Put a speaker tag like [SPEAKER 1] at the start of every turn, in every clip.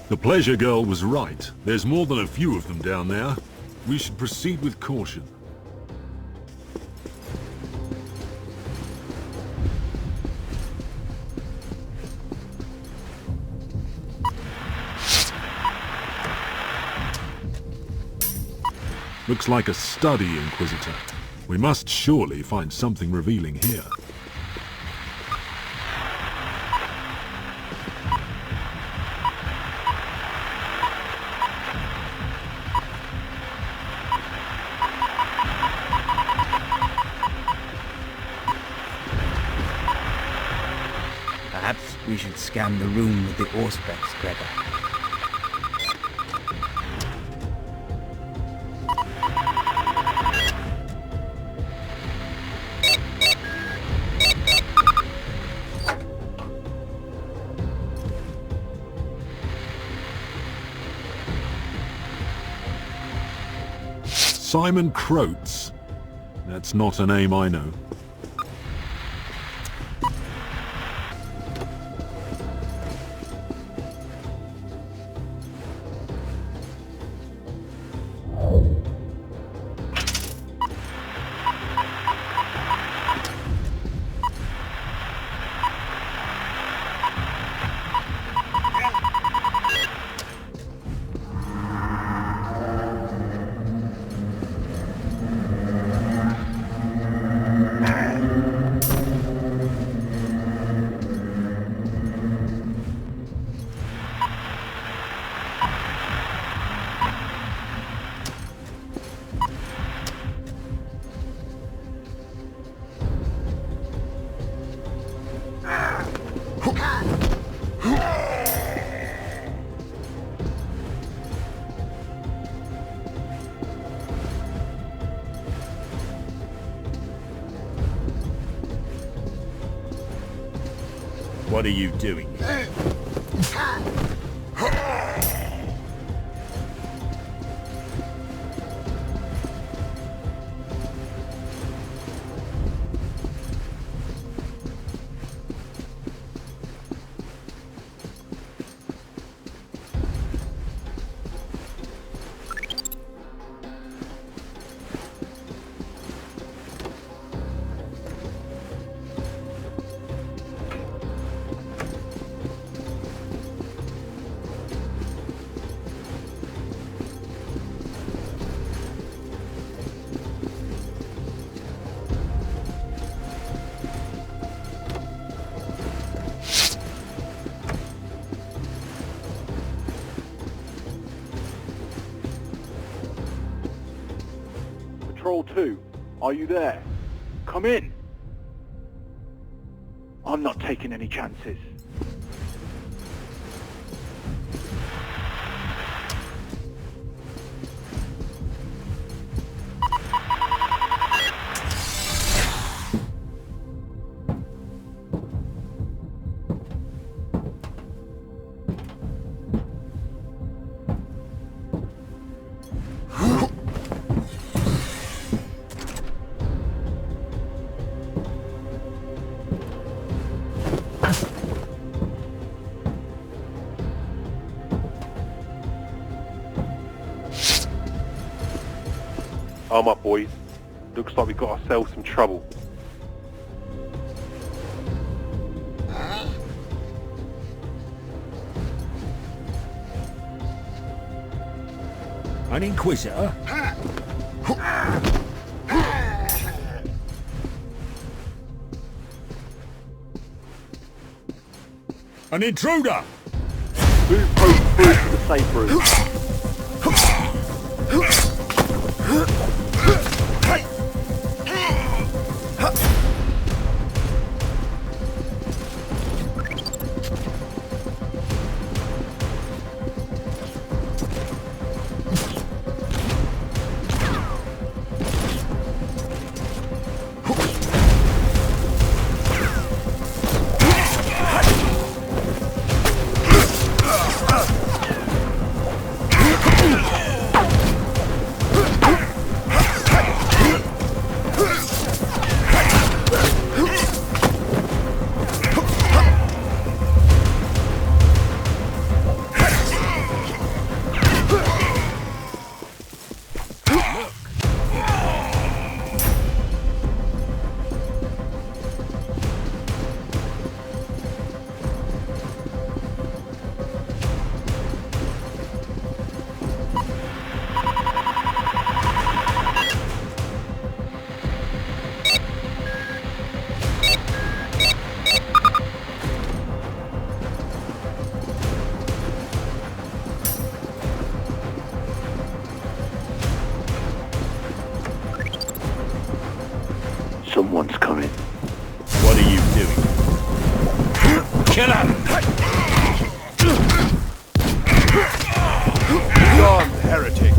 [SPEAKER 1] The pleasure girl was right. There's more than a few of them down there. We should proceed with caution. Looks like a study, Inquisitor. We must surely find something revealing here.
[SPEAKER 2] Perhaps we should scan the room with the Auspex, Gregor.
[SPEAKER 1] Simon Croats. That's not a name I know.
[SPEAKER 3] What are you doing?
[SPEAKER 4] Patrol 2, are you there? Come in! I'm not taking any chances.
[SPEAKER 5] Arm up, boys. Looks like we've got ourselves some trouble.
[SPEAKER 3] An Inquisitor? An intruder!
[SPEAKER 4] Move post through to the safe room.
[SPEAKER 3] Gone, heretic.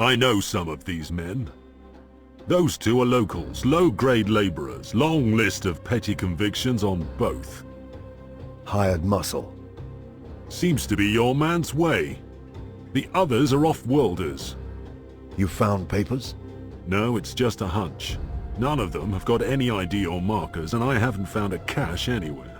[SPEAKER 1] I know some of these men. Those two are locals, low-grade laborers. Long list of petty convictions on both.
[SPEAKER 6] Hired muscle.
[SPEAKER 1] Seems to be your man's way. The others are off-worlders.
[SPEAKER 6] You found papers?
[SPEAKER 1] No, it's just a hunch. None of them have got any ID or markers, and I haven't found a cache anywhere.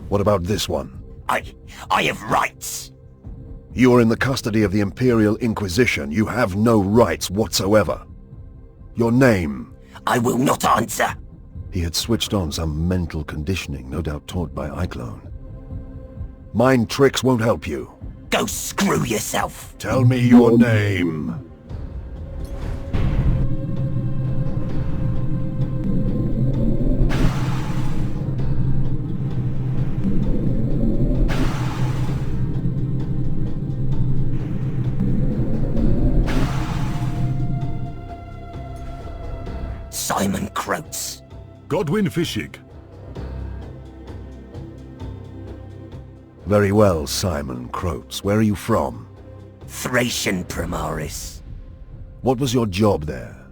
[SPEAKER 6] What about this one?
[SPEAKER 7] I have rights.
[SPEAKER 6] You are in the custody of the Imperial Inquisition. You have no rights whatsoever. Your name?
[SPEAKER 7] I will not answer.
[SPEAKER 6] He had switched on some mental conditioning, no doubt taught by Eisenhorn. Mind tricks won't help you.
[SPEAKER 7] Go screw yourself.
[SPEAKER 6] Tell me your name.
[SPEAKER 7] Simon Croats.
[SPEAKER 1] Godwin Fishig.
[SPEAKER 6] Very well, Simon Croats. Where are you from?
[SPEAKER 7] Thracian Primaris.
[SPEAKER 6] What was your job there?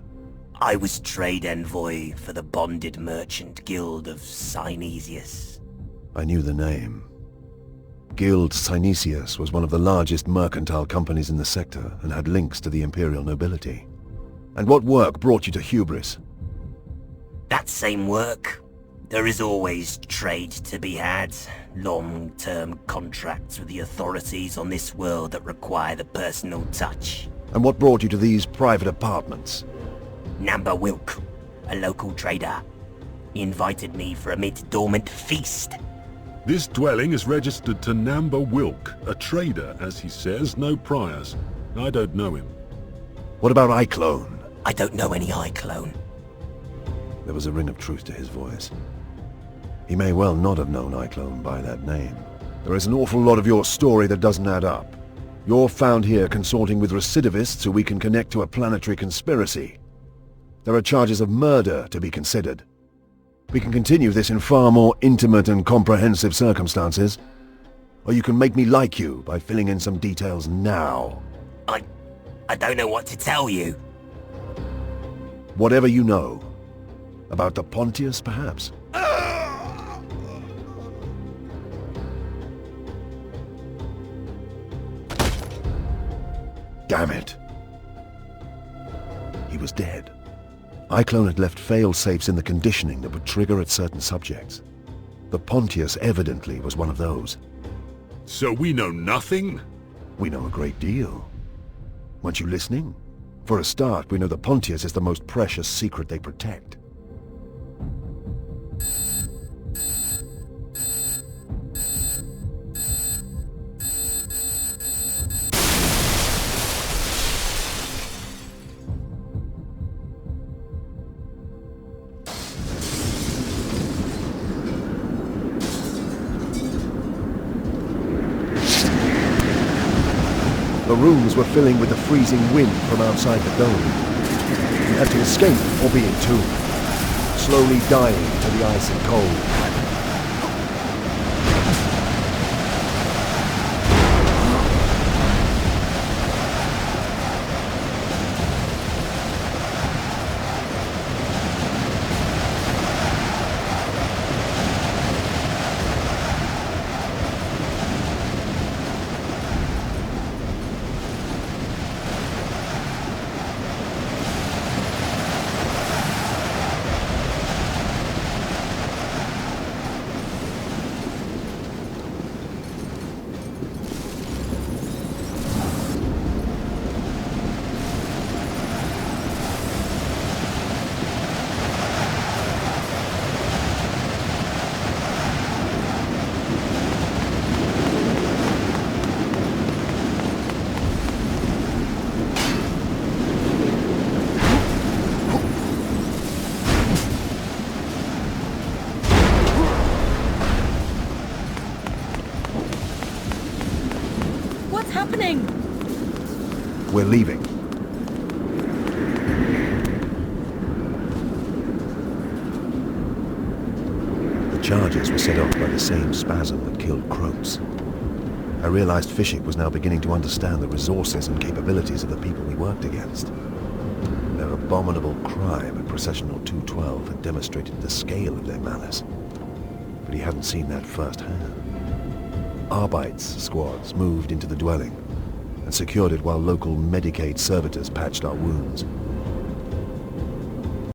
[SPEAKER 7] I was trade envoy for the bonded merchant guild of Synesius.
[SPEAKER 6] I knew the name. Guild Synesius was one of the largest mercantile companies in the sector and had links to the imperial nobility. And what work brought you to Hubris?
[SPEAKER 7] That same work. There is always trade to be had. Long-term contracts with the authorities on this world that require the personal touch.
[SPEAKER 6] And what brought you to these private apartments?
[SPEAKER 7] Namba Wilk, a local trader. He invited me for a mid-dormant feast.
[SPEAKER 1] This dwelling is registered to Namba Wilk, a trader, as he says, no priors. I don't know him.
[SPEAKER 6] What about Eisenhorn?
[SPEAKER 7] I don't know any clone.
[SPEAKER 6] There was a ring of truth to his voice. He may well not have known Eisenhorn by that name. There is an awful lot of your story that doesn't add up. You're found here consorting with recidivists who we can connect to a planetary conspiracy. There are charges of murder to be considered. We can continue this in far more intimate and comprehensive circumstances. Or you can make me like you by filling in some details now.
[SPEAKER 7] I don't know what to tell you.
[SPEAKER 6] Whatever you know. About the Pontius, perhaps? Damn it. He was dead. Eisenhorn had left fail-safes in the conditioning that would trigger at certain subjects. The Pontius evidently was one of those.
[SPEAKER 1] So we know nothing?
[SPEAKER 6] We know a great deal. Weren't you listening? For a start, we know the Pontius is the most precious secret they protect. The rooms were filling with the freezing wind from outside the dome. You had to escape or be entombed, slowly dying to the ice and cold. leaving. The charges were set off by the same spasm that killed Croats. I realized Fishik was now beginning to understand the resources and capabilities of the people we worked against. Their abominable crime at Processional 212 had demonstrated the scale of their malice, but he hadn't seen that firsthand. Arbeit's squads moved into the dwelling and secured it while local Medicaid servitors patched our wounds.